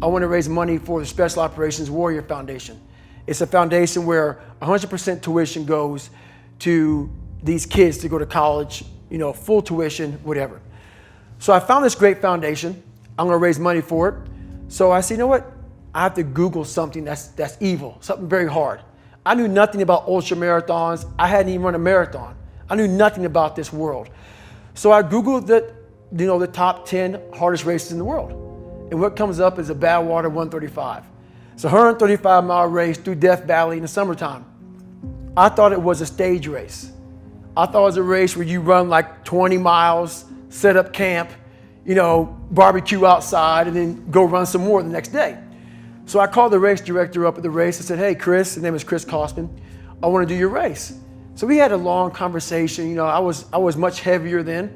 I want to raise money for the Special Operations Warrior Foundation. It's a foundation where 100% tuition goes to these kids to go to college, you know, full tuition, whatever. So I found this great foundation. I'm going to raise money for it. So I said, you know what? I have to Google something that's evil, something very hard. I knew nothing about ultra marathons. I hadn't even run a marathon. I knew nothing about this world. So I Googled the top 10 hardest races in the world. And what comes up is a Badwater 135. It's a 135-mile race through Death Valley in the summertime. I thought it was a stage race. I thought it was a race where you run like 20 miles, set up camp, you know, barbecue outside, and then go run some more the next day. So I called the race director up at the race and said, hey, Chris, his name is Chris Kosman, I want to do your race. So we had a long conversation. You know, I was much heavier then,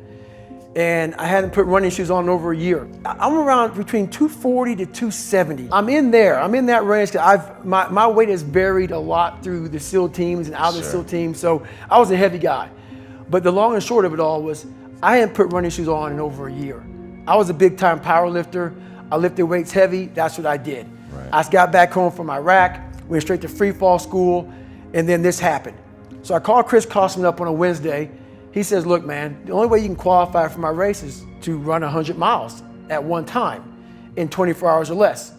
and I hadn't put running shoes on in over a year. I'm around between 240 to 270. I'm in that range. My weight has varied a lot through the SEAL teams and out of the SEAL teams, so I was a heavy guy. But the long and short of it all was I hadn't put running shoes on in over a year. I was a big time power lifter. I lifted weights heavy. That's what I did. Right. I got back home from Iraq, went straight to free fall school, and then this happened. So I called Chris Kosman up on a Wednesday. He says, look, man, the only way you can qualify for my race is to run 100 miles at one time in 24 hours or less.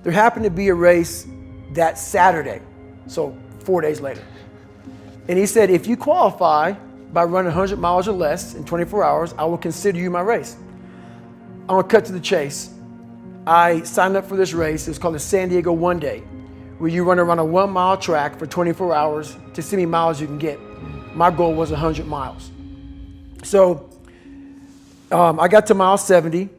There happened to be a race that Saturday, so 4 days later. And he said, if you qualify by running 100 miles or less in 24 hours, I will consider you my race. I'm gonna cut to the chase. I signed up for this race. It was called the San Diego One Day, where you run around a 1 mile track for 24 hours to see how many miles you can get. My goal was 100 miles. So I got to mile 70,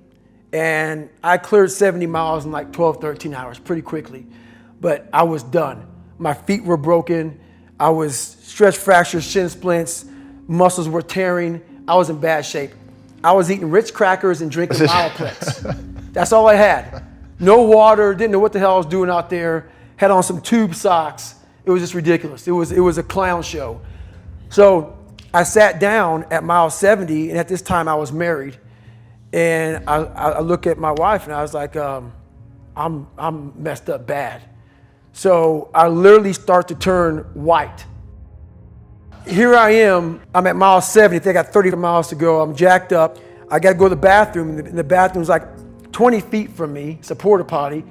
and I cleared 70 miles in like 12, 13 hours pretty quickly. But I was done. My feet were broken. I was stress fractures, shin splints, muscles were tearing. I was in bad shape. I was eating Ritz crackers and drinking Mileplex. That's all I had. No water, didn't know what the hell I was doing out there. Had on some tube socks. It was just ridiculous. It was a clown show. So I sat down at mile 70, and at this time I was married. And I look at my wife and I was like, I'm messed up bad. So I literally start to turn white. Here I am, I'm at mile 70, I think I got 30 miles to go. I'm jacked up. I gotta go to the bathroom, and the bathroom's like 20 feet from me, it's a porta potty.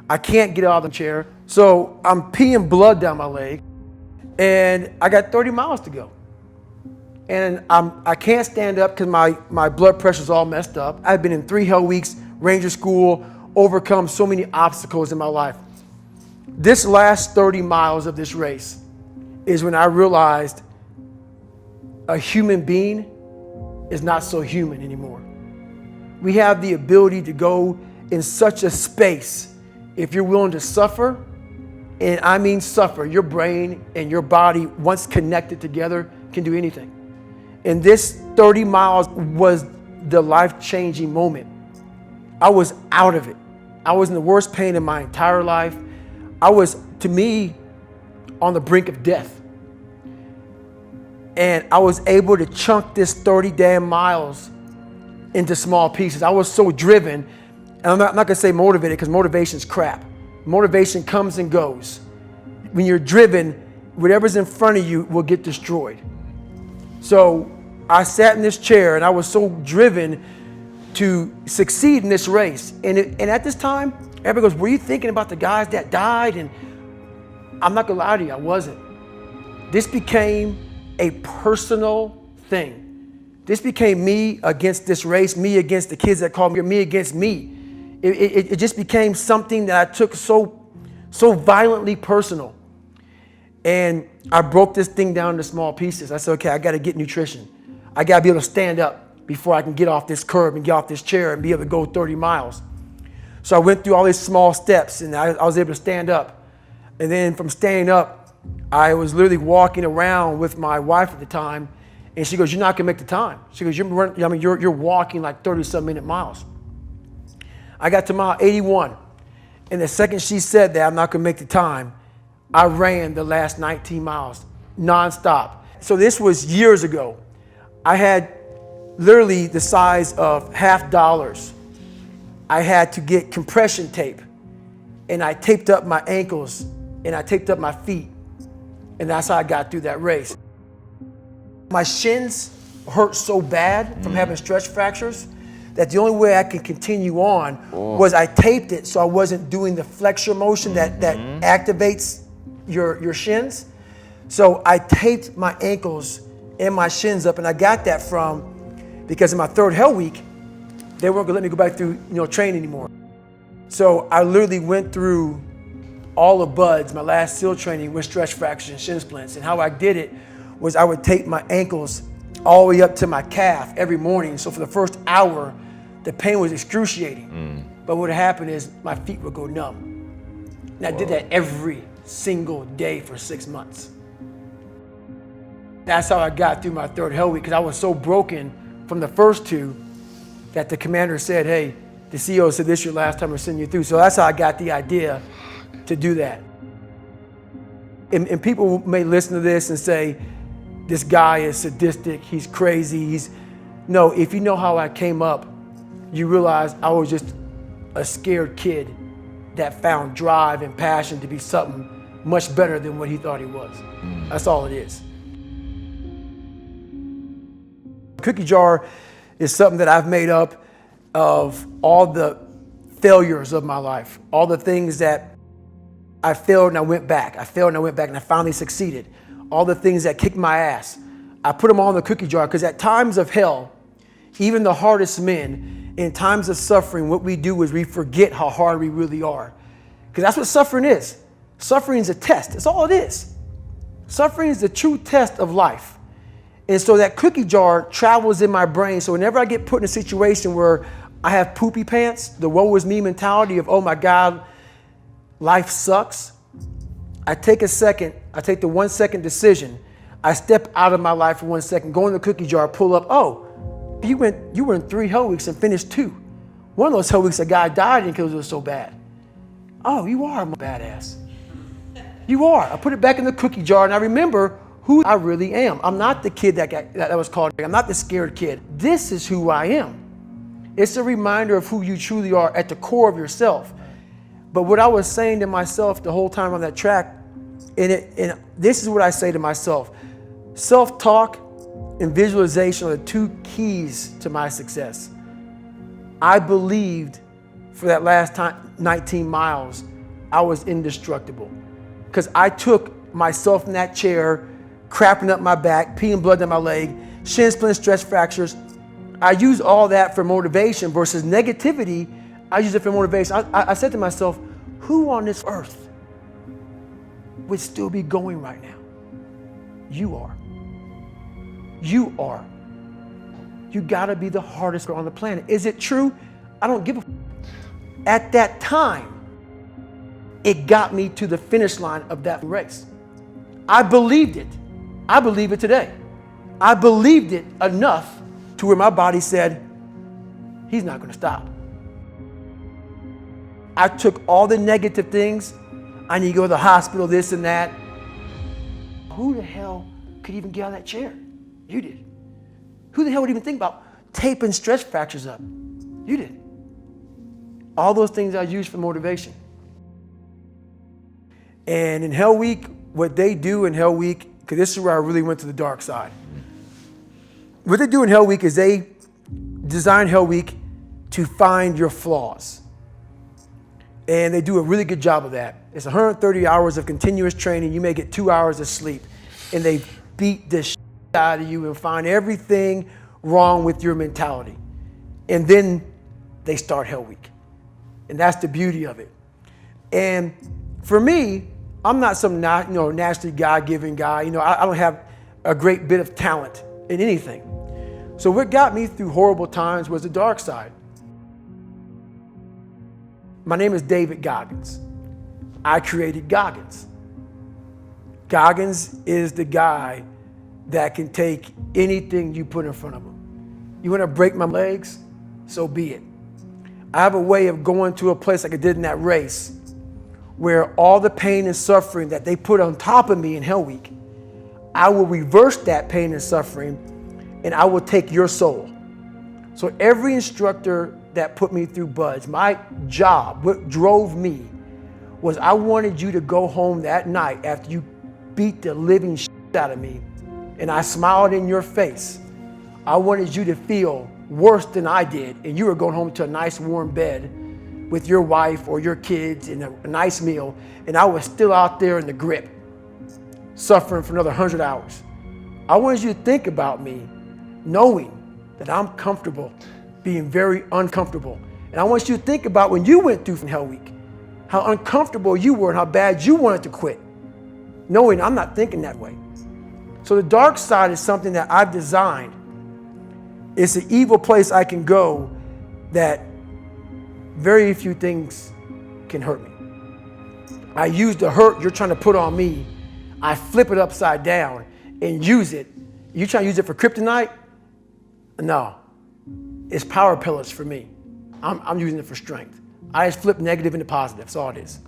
I can't get out of the chair. So I'm peeing blood down my leg, and I got 30 miles to go. And I can't stand up because my blood pressure's all messed up. I've been in 3 hell weeks, Ranger school, overcome so many obstacles in my life. This last 30 miles of this race is when I realized a human being is not so human anymore. We have the ability to go in such a space if you're willing to suffer, and I mean suffer. Your brain and your body, once connected together, can do anything. And this 30 miles was the life-changing moment. I was out of it. I was in the worst pain in my entire life. I was, to me, on the brink of death. And I was able to chunk this 30 damn miles into small pieces. I was so driven, and I'm not gonna say motivated, because motivation's crap. Motivation comes and goes. When you're driven, whatever's in front of you will get destroyed. So I sat in this chair, and I was so driven to succeed in this race. And at this time, everybody goes, were you thinking about the guys that died? And I'm not gonna lie to you, I wasn't. This became a personal thing. This became me against this race, me against the kids that called me against me. It just became something that I took so violently personal. And I broke this thing down into small pieces. I said, okay, I gotta get nutrition. I gotta be able to stand up before I can get off this curb and get off this chair and be able to go 30 miles. So I went through all these small steps, and I was able to stand up. And then from standing up, I was literally walking around with my wife at the time, and she goes, you're not gonna make the time. She goes, you're walking like 30-some minute miles. I got to mile 81, and the second she said that I'm not gonna make the time, I ran the last 19 miles nonstop. So this was years ago. I had literally the size of $50 I had to get compression tape, and I taped up my ankles and I taped up my feet, and that's how I got through that race. My shins hurt so bad from having stretch fractures that the only way I could continue on was I taped it so I wasn't doing the flexor motion that activates your shins. So I taped my ankles and my shins up, and I got that from because in my third hell week, they weren't gonna let me go back through train anymore. So I literally went through all the buds, my last SEAL training with stretch fractures and shin splints. And how I did it was I would tape my ankles all the way up to my calf every morning. So for the first hour, the pain was excruciating. But what happened is my feet would go numb. And I did that every single day for 6 months. That's how I got through my third hell week, because I was so broken from the first two that the commander said, hey, the CEO said, this is your last time we're sending you through. So that's how I got the idea to do that. And people may listen to this and say, this guy is sadistic, he's crazy, No, if you know how I came up, you realize I was just a scared kid that found drive and passion to be something much better than what he thought he was. That's all it is. Cookie jar is something that I've made up of all the failures of my life, all the things that I failed and I went back. I failed and I went back and I finally succeeded. All the things that kicked my ass, I put them all in the cookie jar, because at times of hell, even the hardest men, in times of suffering, what we do is we forget how hard we really are. Because that's what suffering is. Suffering is a test. That's all it is. Suffering is the true test of life. And so that cookie jar travels in my brain. So whenever I get put in a situation where I have poopy pants, the woe is me mentality of, oh my God, life sucks, I take the 1 second decision. I step out of my life for 1 second, go in the cookie jar, pull up, oh, you were in 3 hell weeks and finished 2. One of those hell weeks, a guy died because it was so bad. Oh, you are a badass. You are. I put it back in the cookie jar, and I remember who I really am. I'm not the kid that was called, I'm not the scared kid. This is who I am. It's a reminder of who you truly are at the core of yourself. But what I was saying to myself the whole time on that track, and this is what I say to myself: self-talk and visualization are the 2 keys to my success. I believed for that last 19 miles, I was indestructible, because I took myself in that chair, crapping up my back, peeing blood down my leg, shin splints, stretch fractures. I use all that for motivation versus negativity. I use it for motivation. I said to myself, who on this earth would still be going right now? You are. You are. You gotta be the hardest on the planet. Is it true? I don't give a f. At that time, it got me to the finish line of that race. I believed it. I believe it today. I believed it enough to where my body said, he's not gonna stop. I took all the negative things. I need to go to the hospital, this and that. Who the hell could even get out of that chair? You did. Who the hell would even think about taping stretch fractures up? You did. All those things I used for motivation. And in Hell Week, what they do in Hell Week, because this is where I really went to the dark side. What they do in Hell Week is they design Hell Week to find your flaws. And they do a really good job of that. It's 130 hours of continuous training. You may get 2 hours of sleep. And they beat the shit out of you and find everything wrong with your mentality. And then they start Hell Week. And that's the beauty of it. And for me, I'm not some naturally God-given guy. I don't have a great bit of talent in anything. So what got me through horrible times was the dark side. My name is David Goggins. I created Goggins. Goggins is the guy that can take anything you put in front of him. You want to break my legs? So be it. I have a way of going to a place like I did in that race, where all the pain and suffering that they put on top of me in Hell Week, I will reverse that pain and suffering, and I will take your soul. So every instructor that put me through buds, my job, what drove me, was I wanted you to go home that night after you beat the living shit out of me and I smiled in your face. I wanted you to feel worse than I did, and you were going home to a nice warm bed with your wife or your kids and a nice meal, and I was still out there in the grip, suffering for another 100 hours. I wanted you to think about me knowing that I'm comfortable being very uncomfortable. And I want you to think about when you went through Hell Week, how uncomfortable you were and how bad you wanted to quit, knowing I'm not thinking that way. So the dark side is something that I've designed. It's an evil place I can go that very few things can hurt me. I use the hurt you're trying to put on me, I flip it upside down and use it. You trying to use it for kryptonite? No, it's power pillars for me. I'm using it for strength. I just flip negative into positive, that's all it is.